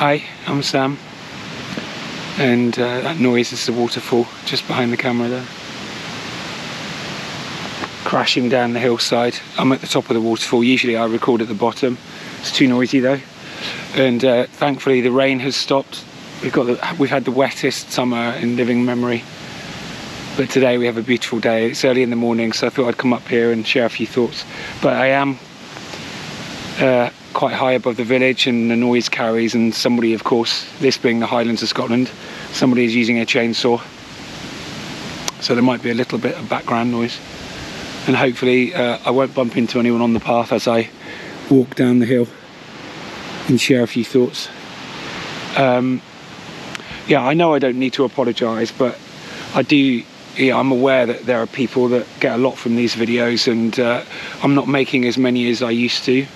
Hi, I'm Sam, and that noise is the waterfall just behind the camera there. Crashing down the hillside. I'm at the top of the waterfall. Usually I record at the bottom. It's too noisy though. And thankfully the rain has stopped. We've had the wettest summer in living memory. But today we have a beautiful day. It's early in the morning, so I thought I'd come up here and share a few thoughts. But I am quite high above the village, and the noise carries, and somebody, of course, this being the Highlands of Scotland, somebody is using a chainsaw. So there might be a little bit of background noise. And hopefully I won't bump into anyone on the path as I walk down the hill and share a few thoughts. Yeah, I know I don't need to apologise, but I do. Yeah, I'm aware that there are people that get a lot from these videos, and I'm not making as many as I used to.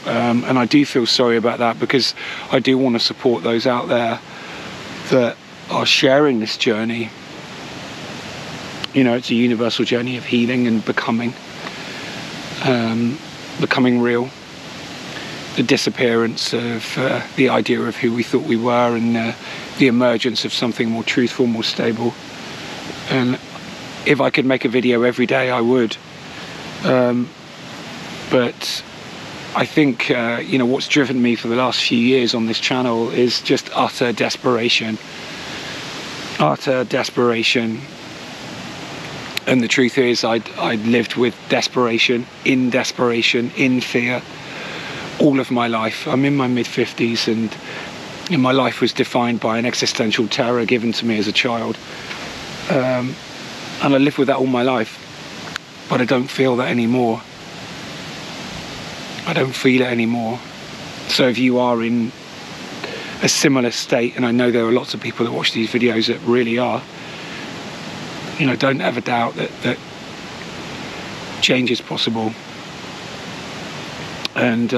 And I do feel sorry about that, because I do want to support those out there that are sharing this journey. You know, it's a universal journey of healing and becoming real. The disappearance of the idea of who we thought we were, and the emergence of something more truthful, more stable. And if I could make a video every day, I would. But I think, you know, what's driven me for the last few years on this channel is just utter desperation. Utter desperation. And the truth is, I'd lived with desperation, in fear, all of my life. I'm in my mid-50s, and my life was defined by an existential terror given to me as a child. And I lived with that all my life, but I don't feel that anymore. I don't feel it anymore. So if you are in a similar state, and I know there are lots of people that watch these videos that really are, you know, don't ever doubt that change is possible. And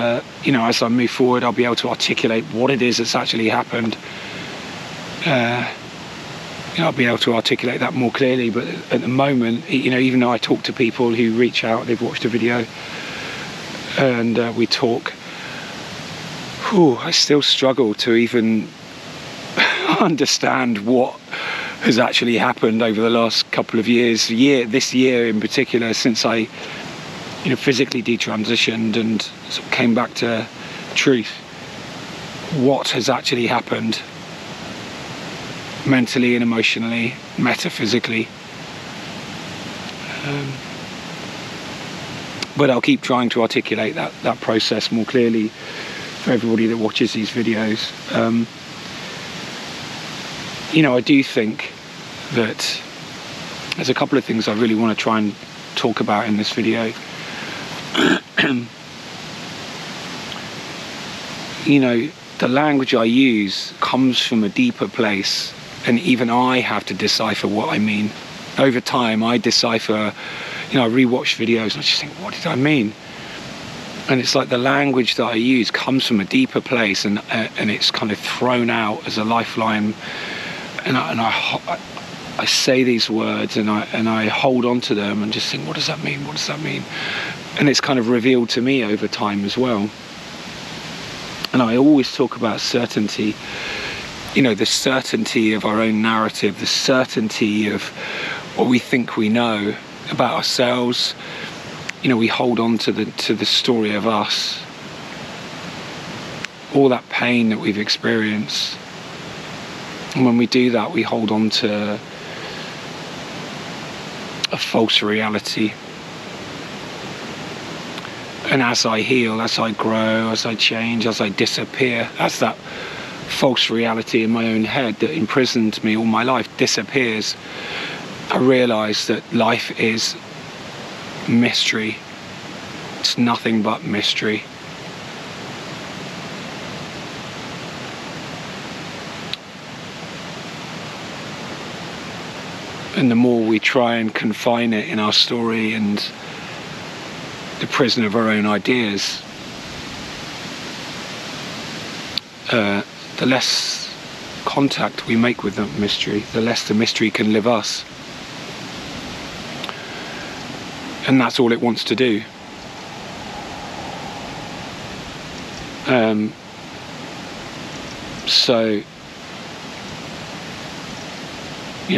you know, as I move forward, I'll be able to articulate what it is that's actually happened. You know, I'll be able to articulate that more clearly. But at the moment, you know, even though I talk to people who reach out, they've watched a video, and we talk, I still struggle to even understand what has actually happened over the last couple of years. This year in particular, since I, you know, physically detransitioned and sort of came back to truth. What has actually happened mentally and emotionally, metaphysically. But I'll keep trying to articulate that process more clearly for everybody that watches these videos. You know, I do think that there's a couple of things I really want to try and talk about in this video. You know, the language I use comes from a deeper place, and even I have to decipher what I mean. Over time, I decipher. You know, I rewatch videos and I just think, what did I mean? And it's like the language that I use comes from a deeper place, and it's kind of thrown out as a lifeline. And I say these words, and I hold on to them and just think, what does that mean? What does that mean? And it's kind of revealed to me over time as well. And I always talk about certainty. You know, the certainty of our own narrative, the certainty of what we think we know about ourselves. You know, we hold on to the story of us, all that pain that we've experienced, and when we do that, we hold on to a false reality. And as I heal, as I grow, as I change, as I disappear, as that false reality in my own head that imprisoned me all my life disappears, I realise that life is mystery. It's nothing but mystery. And the more we try and confine it in our story and the prison of our own ideas, the less contact we make with that mystery, the less the mystery can live us. And that's all it wants to do. So,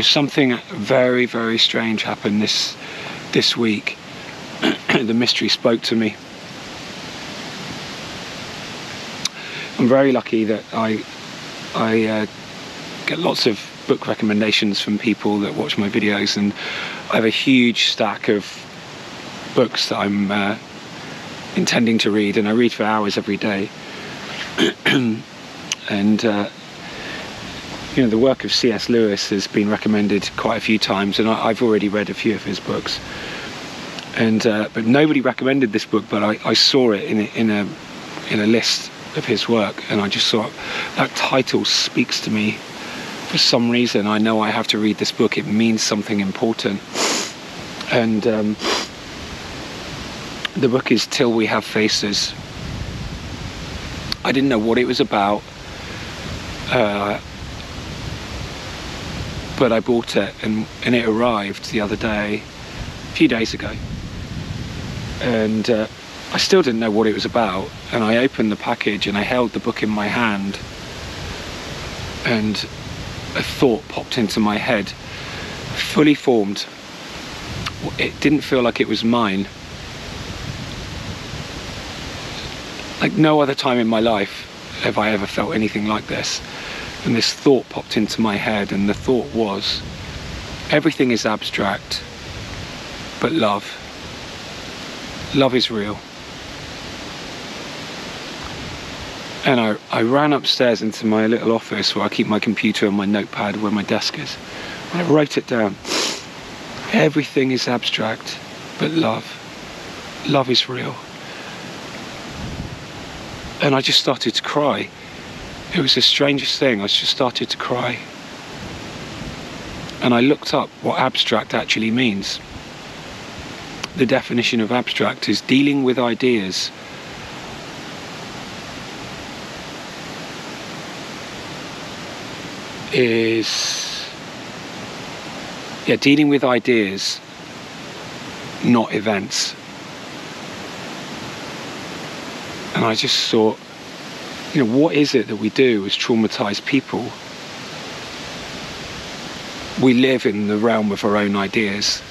something very, very strange happened this week. The mystery spoke to me. I'm very lucky that I get lots of book recommendations from people that watch my videos, and I have a huge stack of books that I'm intending to read, and I read for hours every day. And the work of C.S. Lewis has been recommended quite a few times, and I've already read a few of his books. And but nobody recommended this book, but I saw it in a list of his work, and I just thought that title speaks to me. For some reason, I know I have to read this book. It means something important. And the book is Till We Have Faces. I didn't know what it was about, but I bought it, and it arrived the other day, a few days ago. And I still didn't know what it was about, and I opened the package and I held the book in my hand, and a thought popped into my head, fully formed. It didn't feel like it was mine. Like no other time in my life have I ever felt anything like this. And this thought popped into my head, and the thought was, everything is abstract, but love is real. And I ran upstairs into my little office where I keep my computer and my notepad, where my desk is. And I wrote it down. Everything is abstract, but love is real. And I just started to cry. It was the strangest thing. I just started to cry. And I looked up what abstract actually means. The definition of abstract is dealing with ideas dealing with ideas, not events. And I just thought, what is it that we do as traumatized people? We live in the realm of our own ideas.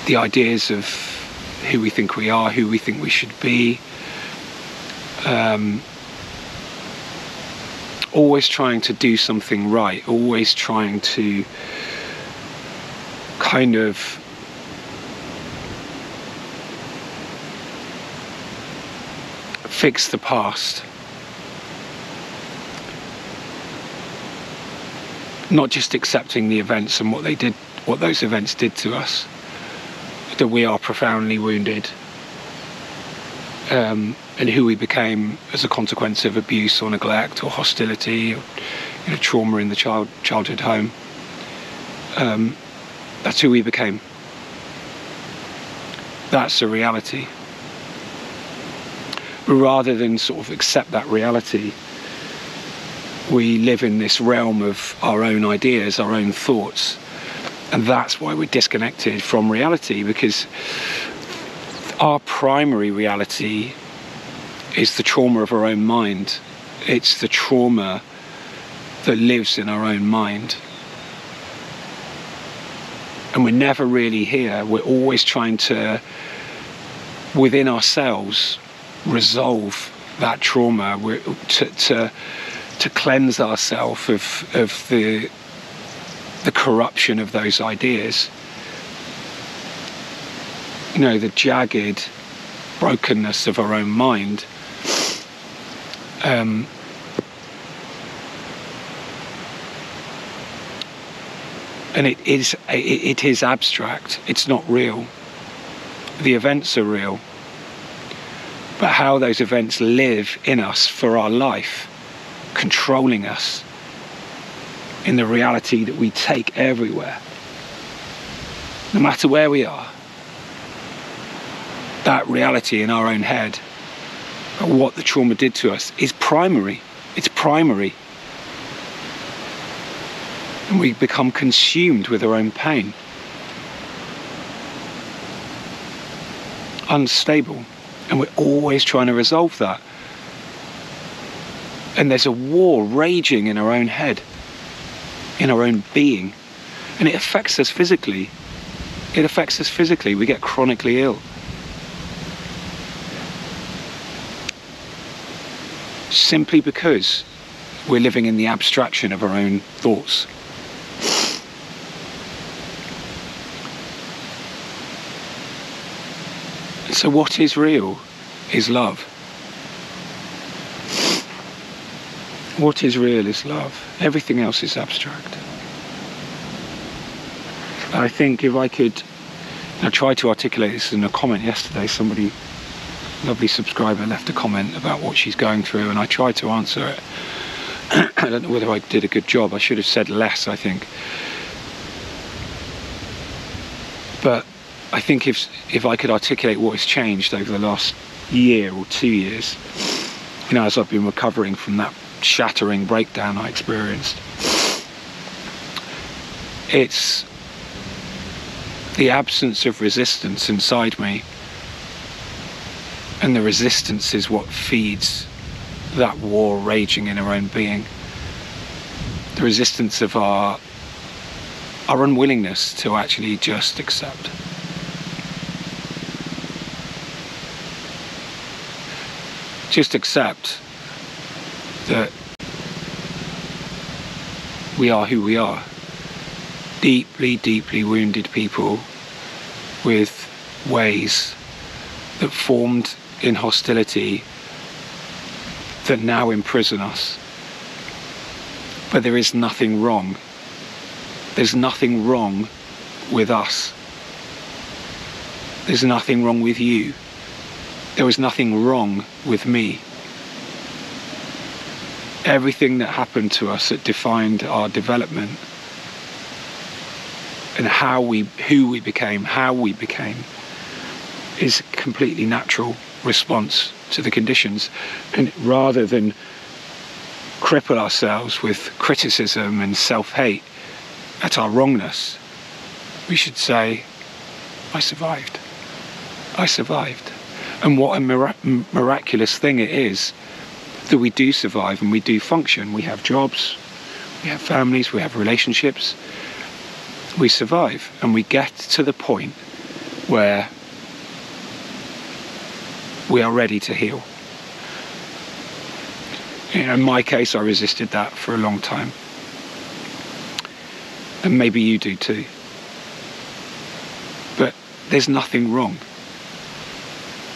The ideas of who we think we are, who we think we should be. Always trying to do something right, always trying to kind of fix the past. Not just accepting the events and what those events did to us, that we are profoundly wounded, and who we became as a consequence of abuse or neglect or hostility or trauma in the childhood home. That's who we became. That's a reality. But rather than sort of accept that reality, we live in this realm of our own ideas, our own thoughts. And that's why we're disconnected from reality, because our primary reality is the trauma of our own mind. It's the trauma that lives in our own mind. And we're never really here. We're always trying to, within ourselves, resolve that trauma, to cleanse ourselves of the corruption of those ideas. The jagged brokenness of our own mind. And it is abstract. It's not real. The events are real. But how those events live in us for our life, controlling us in the reality that we take everywhere, no matter where we are, that reality in our own head of what the trauma did to us is primary. It's primary. And we become consumed with our own pain. Unstable. And we're always trying to resolve that. And there's a war raging in our own head, in our own being, and it affects us physically. It affects us physically. We get chronically ill. Simply because we're living in the abstraction of our own thoughts. So what is real is love. What is real is love. Everything else is abstract. I think if I could, I tried to articulate this in a comment yesterday. Somebody, lovely subscriber, left a comment about what she's going through, and I tried to answer it. I don't know whether I did a good job. I should have said less, I think. But I think if I could articulate what has changed over the last year or 2 years, you know, as I've been recovering from that shattering breakdown I experienced, it's the absence of resistance inside me, and the resistance is what feeds that war raging in our own being. The resistance of our unwillingness to actually just accept. Just accept that we are who we are. Deeply, deeply wounded people with ways that formed in hostility that now imprison us. But there is nothing wrong. There's nothing wrong with us. There's nothing wrong with you. There was nothing wrong with me. Everything that happened to us that defined our development and who we became, how we became, is a completely natural response to the conditions. And rather than cripple ourselves with criticism and self-hate at our wrongness, we should say, I survived. I survived. And what a miraculous thing it is that we do survive and we do function. We have jobs, we have families, we have relationships. We survive, and we get to the point where we are ready to heal. You know, in my case, I resisted that for a long time. And maybe you do too. But there's nothing wrong.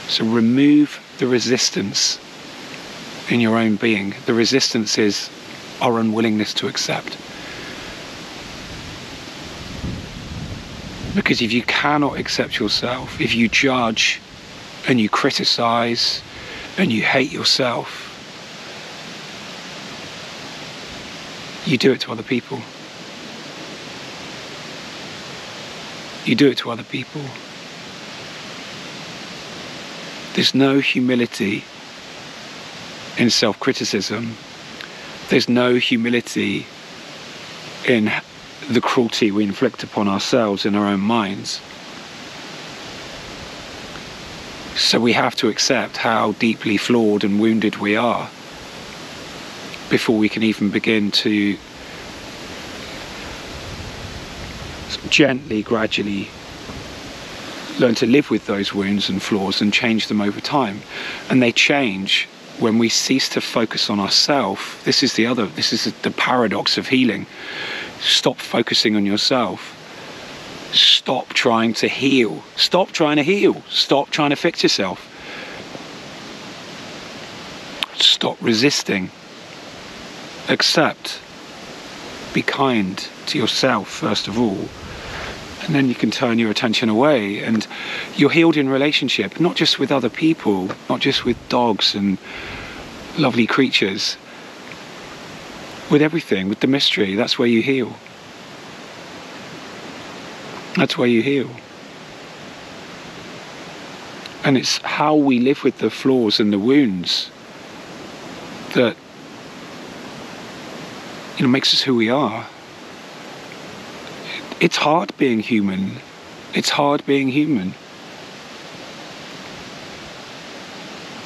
So remove the resistance in your own being. The resistance is our unwillingness to accept. Because if you cannot accept yourself, if you judge and you criticize and you hate yourself, you do it to other people. You do it to other people. There's no humility in self-criticism. There's no humility in the cruelty we inflict upon ourselves in our own minds. So we have to accept how deeply flawed and wounded we are before we can even begin to gently, gradually learn to live with those wounds and flaws and change them over time. And they change when we cease to focus on ourselves. This is the paradox of healing. Stop focusing on yourself. Stop trying to heal. Stop trying to heal. Stop trying to fix yourself. Stop resisting. Accept. Be kind to yourself first of all. And then you can turn your attention away, and you're healed in relationship, not just with other people, not just with dogs and lovely creatures. With everything, with the mystery, that's where you heal. That's where you heal. And it's how we live with the flaws and the wounds that, you know, makes us who we are. It's hard being human. It's hard being human.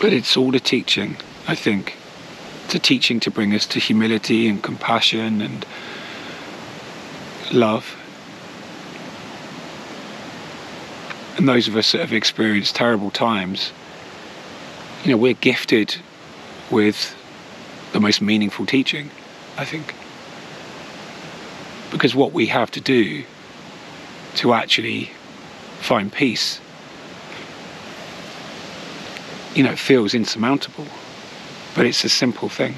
But it's all a teaching, I think. to teaching to bring us to humility and compassion and love. And those of us that have experienced terrible times, you know, we're gifted with the most meaningful teaching, I think. Because what we have to do to actually find peace, you know, it feels insurmountable, but it's a simple thing.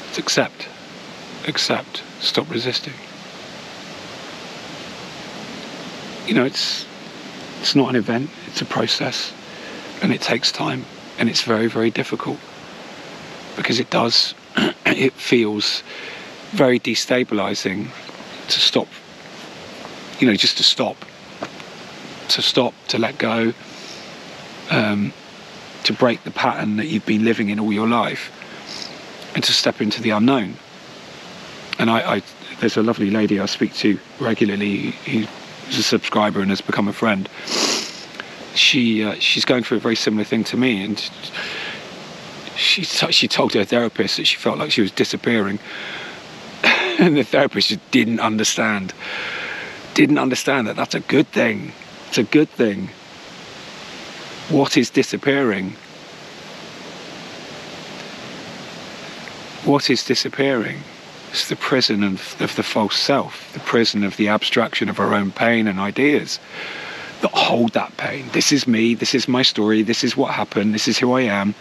It's accept, stop resisting. You know, it's not an event, it's a process, and it takes time, and it's very, very difficult, because it feels very destabilizing to stop, you know, just to stop, to let go, to break the pattern that you've been living in all your life, and to step into the unknown. And there's a lovely lady I speak to regularly who's a subscriber and has become a friend. She's going through a very similar thing to me, and she told her therapist that she felt like she was disappearing, and the therapist just didn't understand that that's a good thing. It's a good thing. What is disappearing? What is disappearing? It's the prison of the false self, the prison of the abstraction of our own pain and ideas that hold that pain. This is me, this is my story, this is what happened, this is who I am,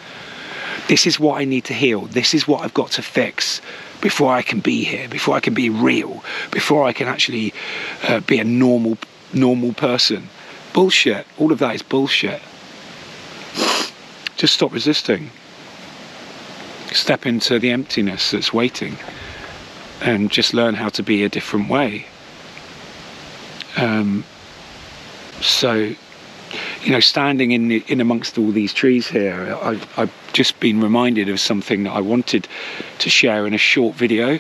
this is what I need to heal, this is what I've got to fix before I can be here, before I can be real, before I can actually be a normal person. Bullshit. All of that is bullshit. Just stop resisting. Step into the emptiness that's waiting, and just learn how to be a different way. So, you know, standing in amongst all these trees here, I've just been reminded of something that I wanted to share in a short video.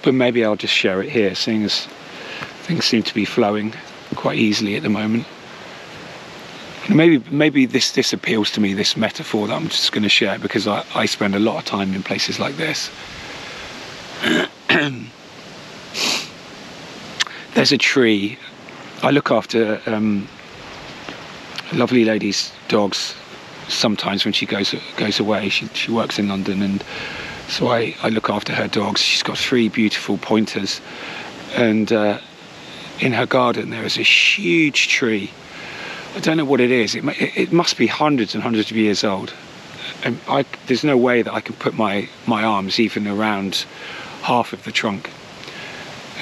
But maybe I'll just share it here, seeing as things seem to be flowing quite easily at the moment. Maybe this appeals to me, this metaphor that I'm just going to share, because I spend a lot of time in places like this. There's a tree. I look after a lovely lady's dogs sometimes when she goes away. She works in London, and so I look after her dogs. She's got 3 beautiful pointers, and in her garden there is a huge tree. I don't know what it is. It must be hundreds and hundreds of years old. And there's no way that I can put my arms even around half of the trunk.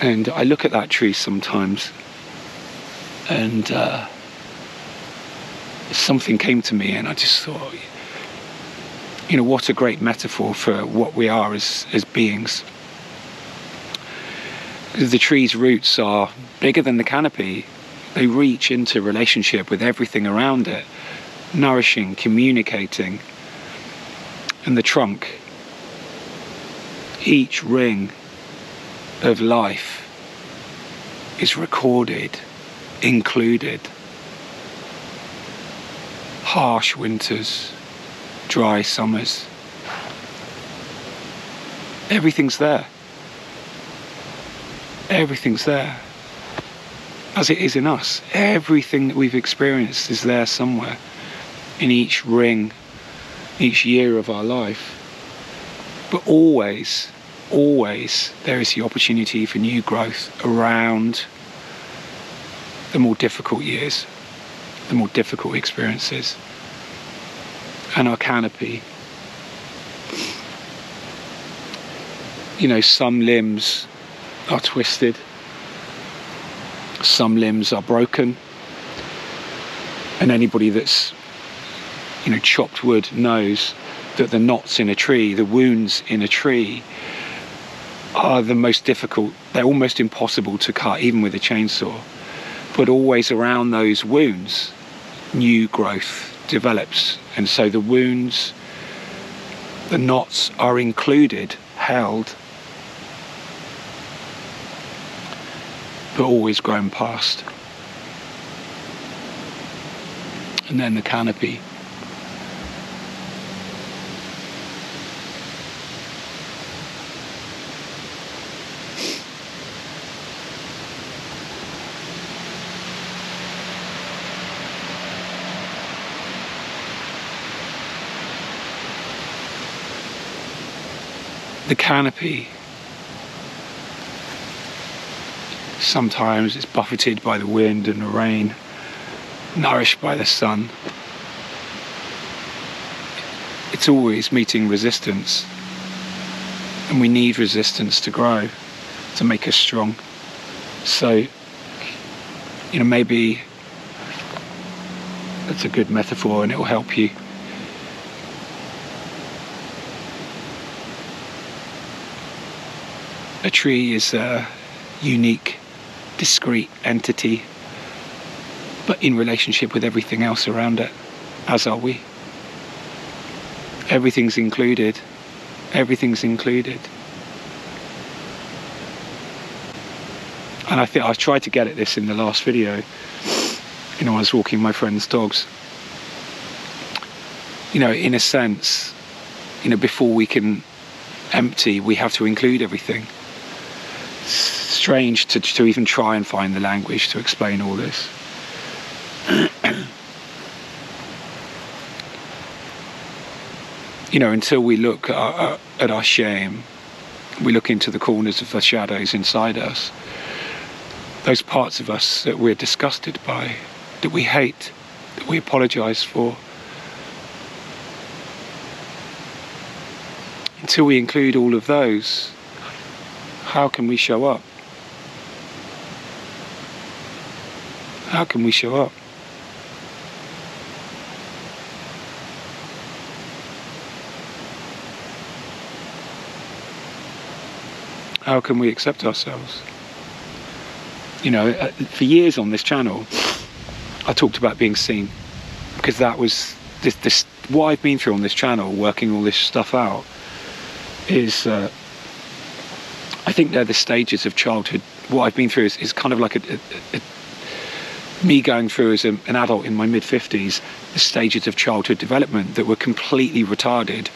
And I look at that tree sometimes, and something came to me, and I just thought, you know, what a great metaphor for what we are as beings. Because the tree's roots are bigger than the canopy. They reach into relationship with everything around it, nourishing, communicating. And the trunk, each ring of life is recorded, included. Harsh winters, dry summers. Everything's there. Everything's there. As it is in us. Everything that we've experienced is there somewhere, in each ring, each year of our life. But always there is the opportunity for new growth around the more difficult years, the more difficult experiences. And our canopy, you know, some limbs are twisted, some limbs are broken, and anybody that's, you know, chopped wood knows that the knots in a tree, the wounds in a tree, are the most difficult. They're almost impossible to cut, even with a chainsaw. But always around those wounds, new growth develops. And so the wounds, the knots are included, held, but always grown past. and then the canopy. The canopy, sometimes it's buffeted by the wind and the rain, nourished by the sun. It's always meeting resistance, and we need resistance to grow, to make us strong. So, maybe that's a good metaphor and it will help you. A tree is a unique, discrete entity, but in relationship with everything else around it, as are we. Everything's included. Everything's included. And I think I tried to get at this in the last video. I was walking my friend's dogs. In a sense, before we can empty, we have to include everything. Strange to even try and find the language to explain all this. Until we look at our shame, we look into the corners of the shadows inside us, those parts of us that we're disgusted by, that we hate, that we apologize for. Until we include all of those, how can we show up? How can we show up? How can we accept ourselves? For years on this channel, I talked about being seen, because that was this what I've been through on this channel, working all this stuff out, is I think they're the stages of childhood. What I've been through is kind of like me going through as an adult in my mid-50s, the stages of childhood development that were completely retarded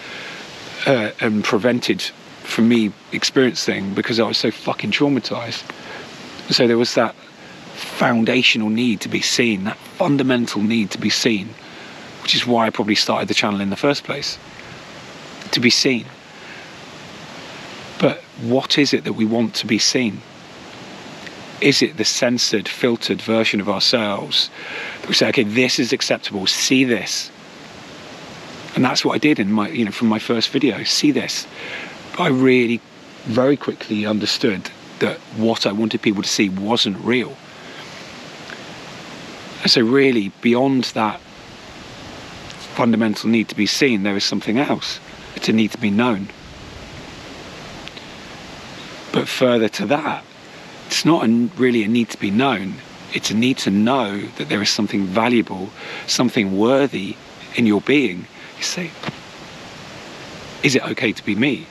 and prevented from me experiencing because I was so fucking traumatized. So there was that foundational need to be seen, that fundamental need to be seen, which is why I probably started the channel in the first place, to be seen. But what is it that we want to be seen? Is it the censored, filtered version of ourselves that we say, okay, this is acceptable, see this? And that's what I did in my, from my first video, see this. But I really very quickly understood that what I wanted people to see wasn't real. And so really, beyond that fundamental need to be seen, there is something else. It's a need to be known. But further to that, it's not really a need to be known. It's a need to know that there is something valuable, something worthy in your being. You say, is it okay to be me?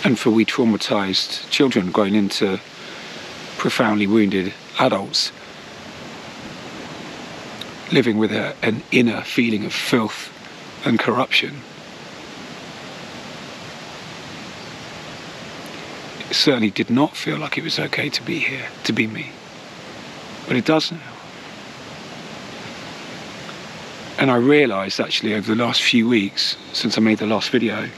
And for we traumatized children growing into profoundly wounded adults, living with an inner feeling of filth and corruption, it certainly did not feel like it was okay to be here, to be me. But it does now. And I realised actually over the last few weeks, since I made the last video,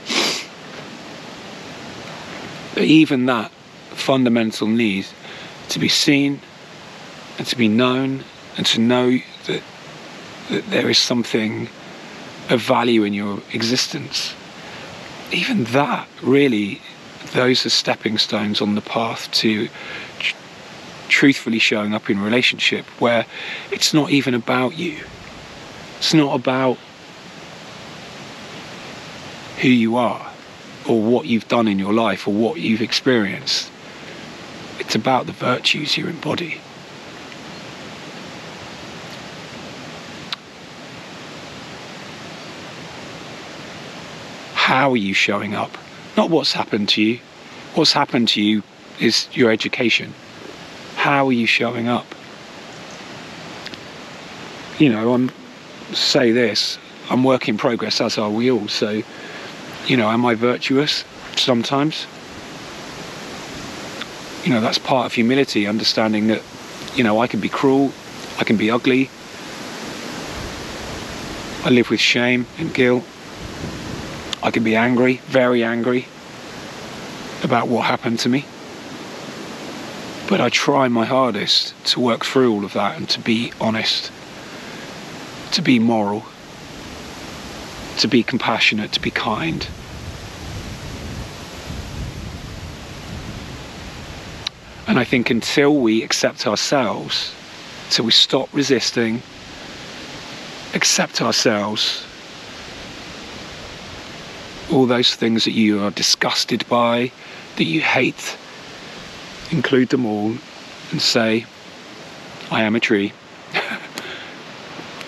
that even that fundamental need to be seen and to be known and to know that there is something of value in your existence, even that, really, those are stepping stones on the path to truthfully showing up in relationship, where it's not even about you. It's not about who you are or what you've done in your life or what you've experienced. It's about the virtues you embody. How are you showing up Not what's happened to you. What's happened to you is your education. How are you showing up? You know, I'm work in progress, as are we all. So, you know, am I virtuous? Sometimes. You know, that's part of humility, understanding that, you know, I can be cruel, I can be ugly, I live with shame and guilt, I can be angry, very angry about what happened to me. But I try my hardest to work through all of that and to be honest, to be moral, to be compassionate, to be kind. And I think until we accept ourselves, till we stop resisting, accept ourselves, all those things that you are disgusted by, that you hate, include them all and say, I am a tree.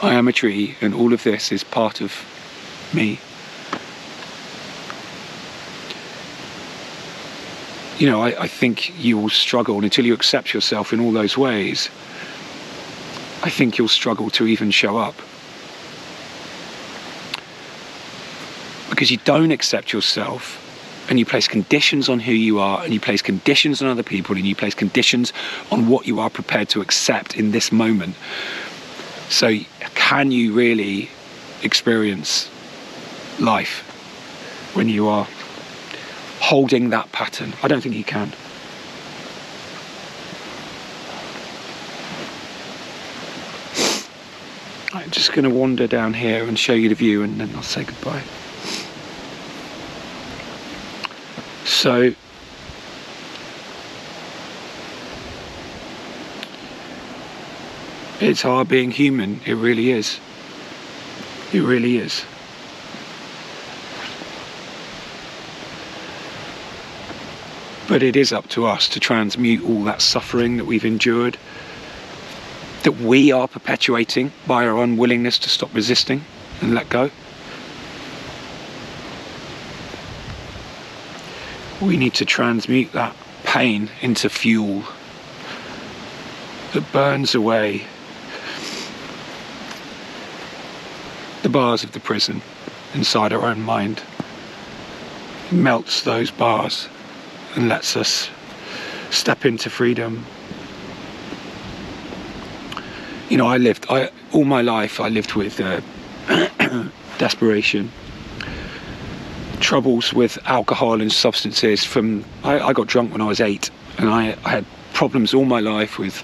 I am a tree, and all of this is part of me. You know, I think you will struggle, and until you accept yourself in all those ways, I think you'll struggle to even show up. Because you don't accept yourself, and you place conditions on who you are, and you place conditions on other people, and you place conditions on what you are prepared to accept in this moment. So can you really experience life when you are holding that pattern? I don't think you can. I'm just going to wander down here and show you the view, and then I'll say goodbye. So it's hard being human, it really is. It really is. But it is up to us to transmute all that suffering that we've endured, that we are perpetuating by our unwillingness to stop resisting and let go. We need to transmute that pain into fuel that burns away the bars of the prison inside our own mind, melts those bars and lets us step into freedom. You know, all my life I lived with desperation, troubles with alcohol and substances. I got drunk when I was 8, and I had problems all my life with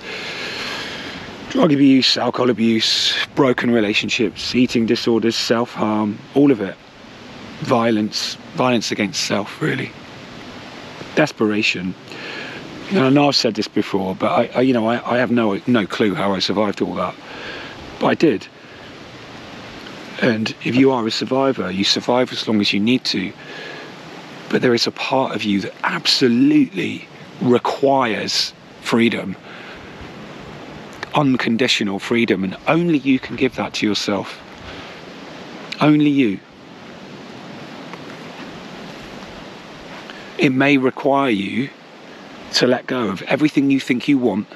drug abuse, alcohol abuse, broken relationships, eating disorders, self-harm, all of it. Violence against self, really. Desperation. You know, I know I've said this before, but I have no clue how I survived all that, but I did. And if you are a survivor, you survive as long as you need to. But there is a part of you that absolutely requires freedom, unconditional freedom, and only you can give that to yourself. Only you. It may require you to let go of everything you think you want,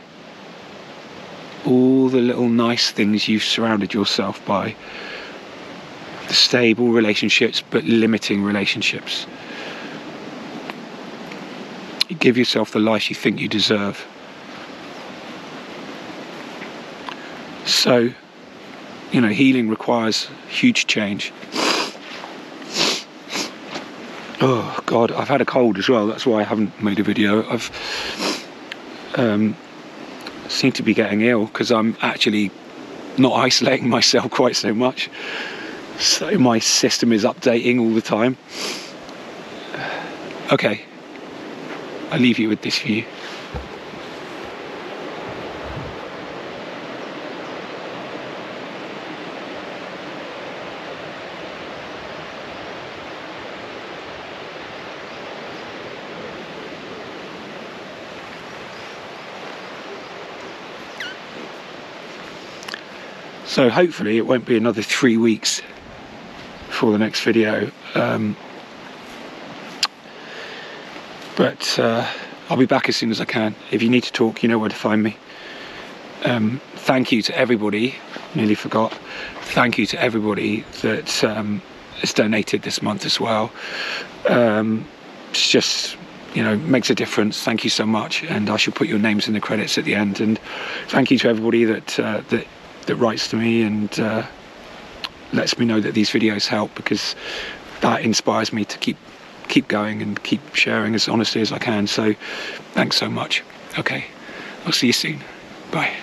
all the little nice things you've surrounded yourself by, the stable relationships but limiting relationships. You give yourself the life you think you deserve. So, you know, healing requires huge change. Oh God, I've had a cold as well. That's why I haven't made a video. I've seem to be getting ill because I'm actually not isolating myself quite so much. So my system is updating all the time. Okay, I'll leave you with this view. So hopefully it won't be another 3 weeks for the next video. But I'll be back as soon as I can. If you need to talk, you know where to find me. Thank you to everybody, nearly forgot, thank you to everybody that has donated this month as well. It's just, you know, makes a difference. Thank you so much, and I shall put your names in the credits at the end. And thank you to everybody that writes to me and lets me know that these videos help, because that inspires me to keep going and keep sharing as honestly as I can. So thanks so much. Okay, I'll see you soon. Bye.